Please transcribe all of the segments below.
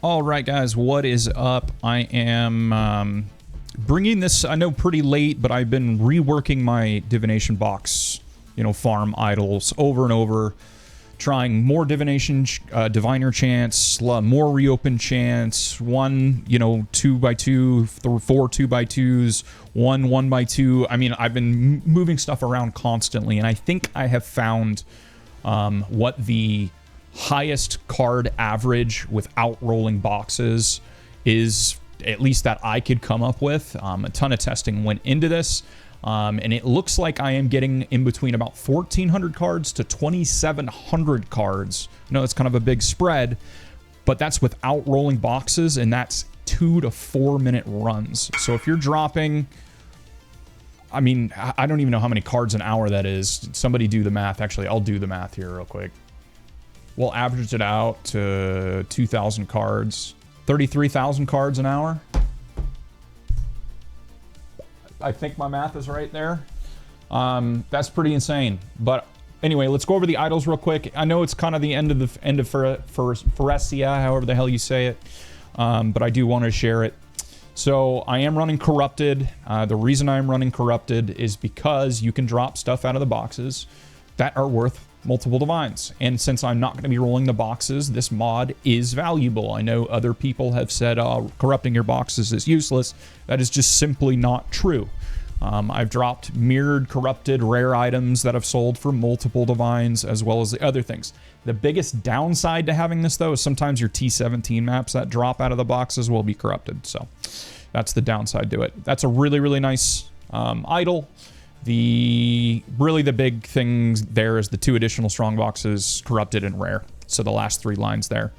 All right, guys, what is up? I am bringing this, I know, pretty late, but I've been reworking my Divination box, farm idols over and over, trying more Divination, Diviner chance, more reopen chance, 1, 2x2, 4 2x2s, 1 1x2. I mean, I've been moving stuff around constantly, and I think I have found what the highest card average without rolling boxes is, at least that I could come up with. A ton of testing went into this, and it looks like I am getting in between about 1,400 cards to 2,700 cards. I know it's kind of a big spread, but that's without rolling boxes, and that's 2 to 4 minute runs. So if you're dropping, I mean, I don't even know how many cards an hour that is. Somebody do the math. Actually, I'll do the math here real quick. We'll average it out to 2,000 cards. 33,000 cards an hour. I think my math is right there. That's pretty insane. But anyway, let's go over the idols real quick. I know it's kind of the end of Pharesia, however the hell you say it. But I do want to share it. So I am running Corrupted. The reason I'm running Corrupted is because you can drop stuff out of the boxes that are worth multiple divines. And since I'm not going to be rolling the boxes, this mod is valuable. I know other people have said corrupting your boxes is useless. That is just simply not true. I've dropped mirrored corrupted rare items that have sold for multiple divines, as well as the other things. The biggest downside to having this, though, is sometimes your T17 maps that drop out of the boxes will be corrupted. So that's the downside to it. That's a really, really nice idol. Really the big thing there is the 2 additional strongboxes, corrupted and rare. So the last 3 lines there.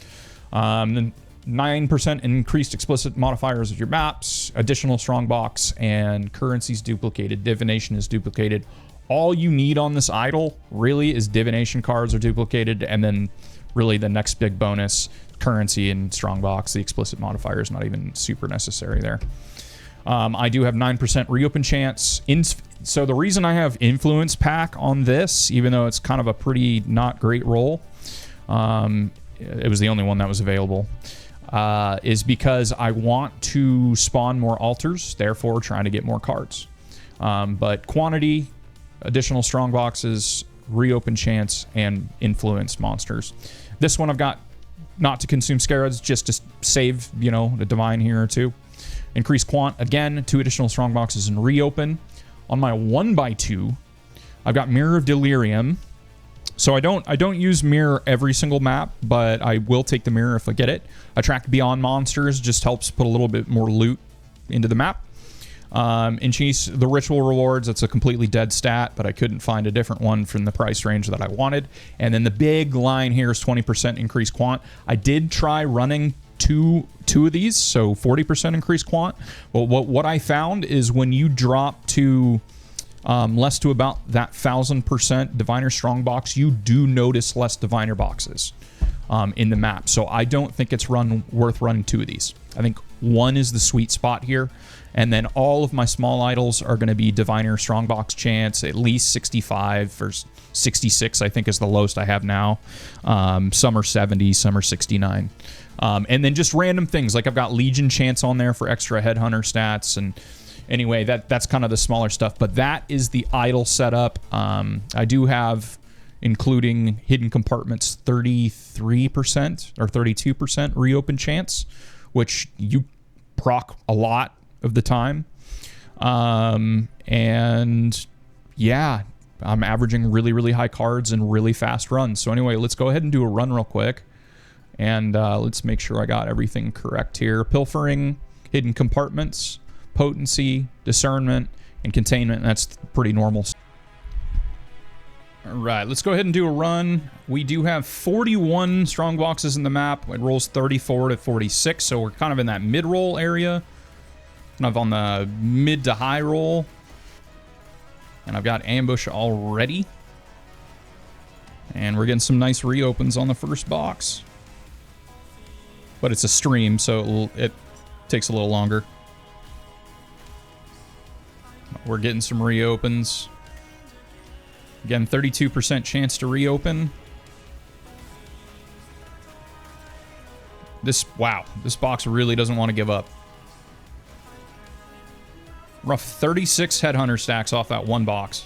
9% increased explicit modifiers of your maps, additional strongbox, and currencies duplicated. Divination is duplicated. All you need on this idol really is divination cards are duplicated, and then really the next big bonus, currency and strongbox. The explicit modifier is not even super necessary there. I do have 9% reopen chance. So the reason I have influence pack on this, even though it's kind of a pretty not great roll, it was the only one that was available, is because I want to spawn more altars, therefore trying to get more cards. But quantity, additional strong boxes, reopen chance, and influence monsters. This one I've got not to consume scarabs, just to save, a divine here or 2. Increase quant, again, 2 additional strong boxes and reopen. On my 1x2, I've got Mirror of Delirium. So I don't use mirror every single map, but I will take the mirror if I get it. Attract Beyond monsters just helps put a little bit more loot into the map. Increase the ritual rewards. That's a completely dead stat, but I couldn't find a different one from the price range that I wanted. And then the big line here is 20% increased quant. I did try running two of these, so 40% increased quant. Well, what I found is when you drop to less to about that 1,000% diviner strongbox, you do notice less diviner boxes in the map. So I don't think it's worth running 2 of these. I think 1 is the sweet spot here, and then all of my small idols are going to be diviner strongbox chance, at least 65 or 66, I think is the lowest I have now. Some are 70, some are 69. And then just random things, like I've got Legion chance on there for extra headhunter stats, and anyway, that's kind of the smaller stuff. But that is the idol setup. I do have, including hidden compartments, 33% or 32% reopen chance, which you proc a lot of the time. And yeah, I'm averaging really, really high cards and really fast runs. So anyway, let's go ahead and do a run real quick. And let's make sure I got everything correct here. Pilfering, hidden compartments, potency, discernment, and containment. That's pretty normal. All right, let's go ahead and do a run. We do have 41 strong boxes in the map. It rolls 34 to 46, so we're kind of in that mid-roll area. Kind of on the mid to high roll. And I've got ambush already. And we're getting some nice reopens on the first box. But it's a stream, so it takes a little longer. We're getting some reopens. Again, 32% chance to reopen. Wow, this box really doesn't want to give up. Rough 36 headhunter stacks off that one box.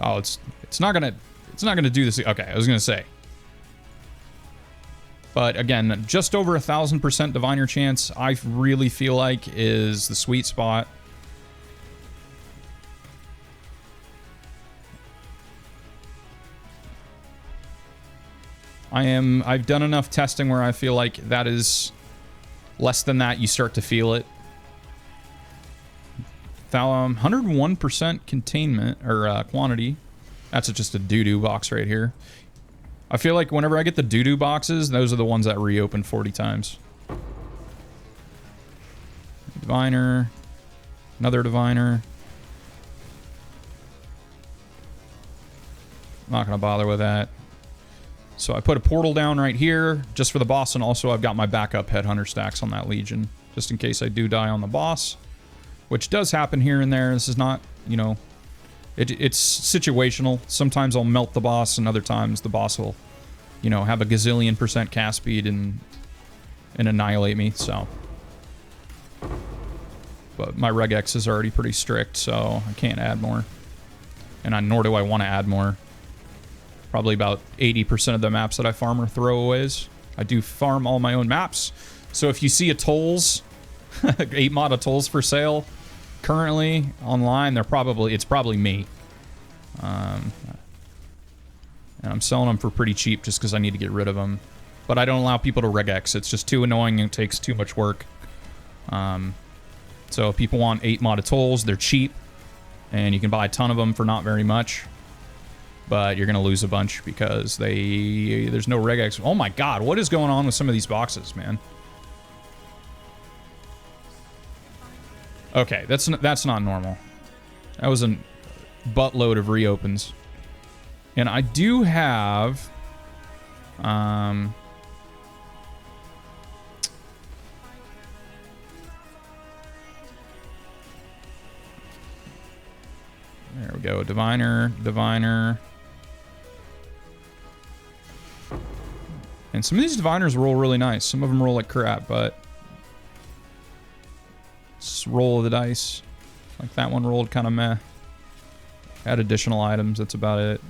Oh, it's not gonna do this. Okay, I was gonna say. But again, just over 1,000% diviner chance, I really feel like is the sweet spot. I've done enough testing where I feel like that is less than that, you start to feel it. 101% containment or quantity. That's just a doo-doo box right here. I feel like whenever I get the doo-doo boxes, those are the ones that reopen 40 times. Diviner. Another diviner. I'm not going to bother with that. So I put a portal down right here just for the boss, and also I've got my backup headhunter stacks on that Legion, just in case I do die on the boss, which does happen here and there. This is not, you know, it's situational. Sometimes I'll melt the boss, and other times the boss will, you know, have a gazillion% cast speed and annihilate me, so. But my regex is already pretty strict, so I can't add more. And nor do I want to add more. Probably about 80% of the maps that I farm are throwaways. I do farm all my own maps. So if you see a Tolls, 8 mod of Tolls for sale currently online, it's probably me. And I'm selling them for pretty cheap just because I need to get rid of them. But I don't allow people to regex. It's just too annoying and it takes too much work. So if people want 8 mod of Tolls, they're cheap. And you can buy a ton of them for not very much. But you're going to lose a bunch because there's no regex. Oh my god, what is going on with some of these boxes, man? Okay, that's not normal. That was a buttload of reopens. And I do have... there we go. Diviner. And some of these diviners roll really nice. Some of them roll like crap, but... Just roll of the dice. Like that one rolled kind of meh. Add additional items, that's about it.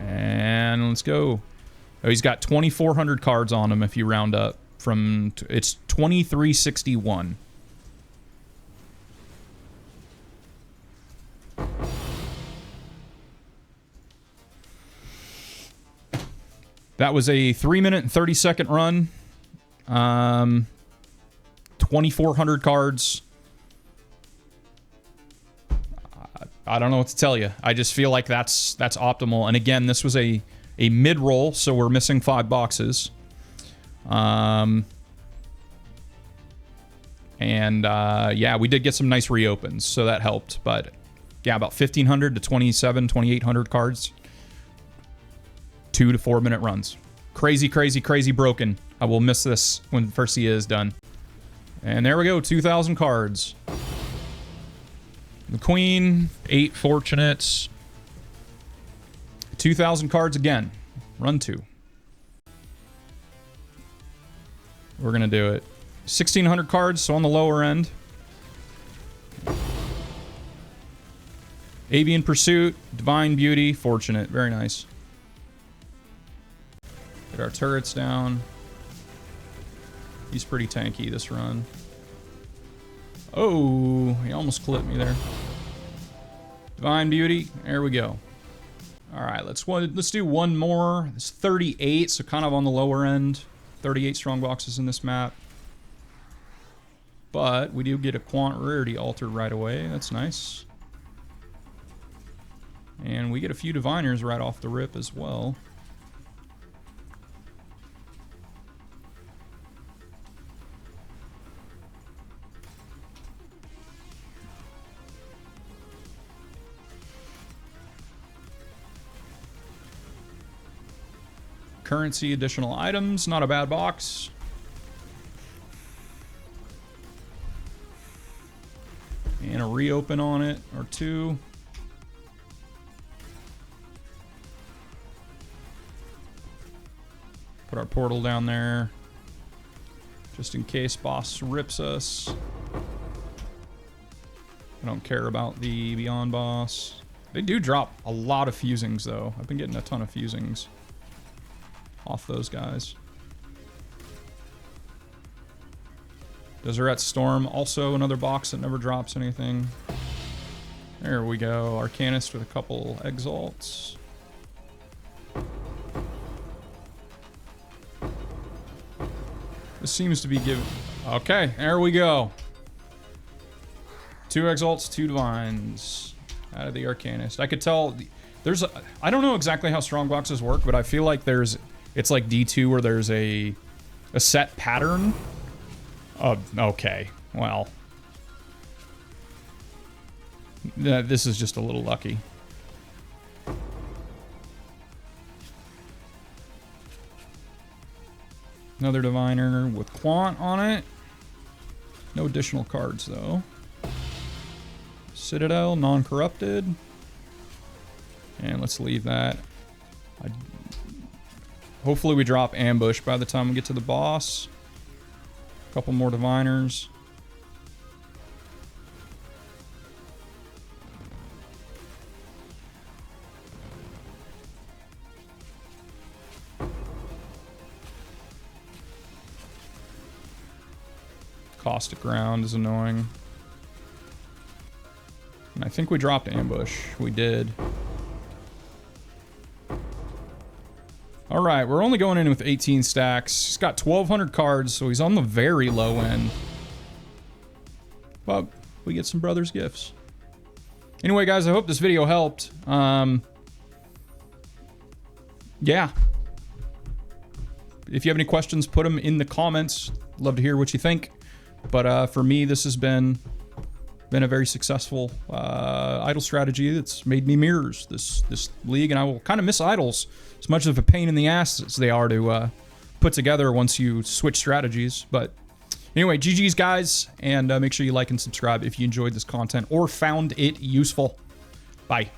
And let's go. Oh, he's got 2,400 cards on him if you round up from... It's 2,361. That was a 3-minute and 30-second run. 2,400 cards. I don't know what to tell you. I just feel like that's optimal. And again, this was a mid-roll, so we're missing 5 boxes. Yeah, we did get some nice reopens, so that helped. But yeah, about 1,500 to 2,800 cards. 2 to 4 minute runs. Crazy, crazy, crazy broken. I will miss this when Firsia is done. And there we go, 2,000 cards. The Queen, 8 Fortunates. 2,000 cards again. Run 2. We're gonna do it. 1,600 cards, so on the lower end. Avian Pursuit, Divine Beauty, Fortunate. Very nice. Get our turrets down. He's pretty tanky this run. Oh, he almost clipped me there. Divine Beauty. There we go. All right, let's do one more. It's 38, so kind of on the lower end. 38 strongboxes in this map. But we do get a quant rarity altered right away. That's nice. And we get a few diviners right off the rip as well. Currency, additional items, not a bad box. And a reopen on it, or 2. Put our portal down there. Just in case boss rips us. I don't care about the Beyond boss. They do drop a lot of fusings, though. I've been getting a ton of fusings off those guys. Deseret Storm, also another box that never drops anything. There we go. Arcanist with a couple Exalts. This seems to be giving... Okay, there we go. 2 Exalts, 2 Divines out of the Arcanist. I could tell there's a... I don't know exactly how Strongboxes work, but I feel like there's... It's like D2 where there's a set pattern. Okay, well. This is just a little lucky. Another Diviner with Quant on it. No additional cards, though. Citadel, non-corrupted. And let's leave that. Hopefully we drop Ambush by the time we get to the boss. A couple more Diviners. Caustic Ground is annoying. And I think we dropped Ambush. We did. Alright, we're only going in with 18 stacks. He's got 1,200 cards, so he's on the very low end. But we get some brother's gifts. Anyway, guys, I hope this video helped. Yeah. If you have any questions, put them in the comments. Love to hear what you think. But for me, this has been a very successful idle strategy that's made me mirrors this league, and I will kind of miss idols as much of a pain in the ass as they are to put together once you switch strategies. But anyway, GG's, guys, and make sure you like and subscribe if you enjoyed this content or found it useful. Bye.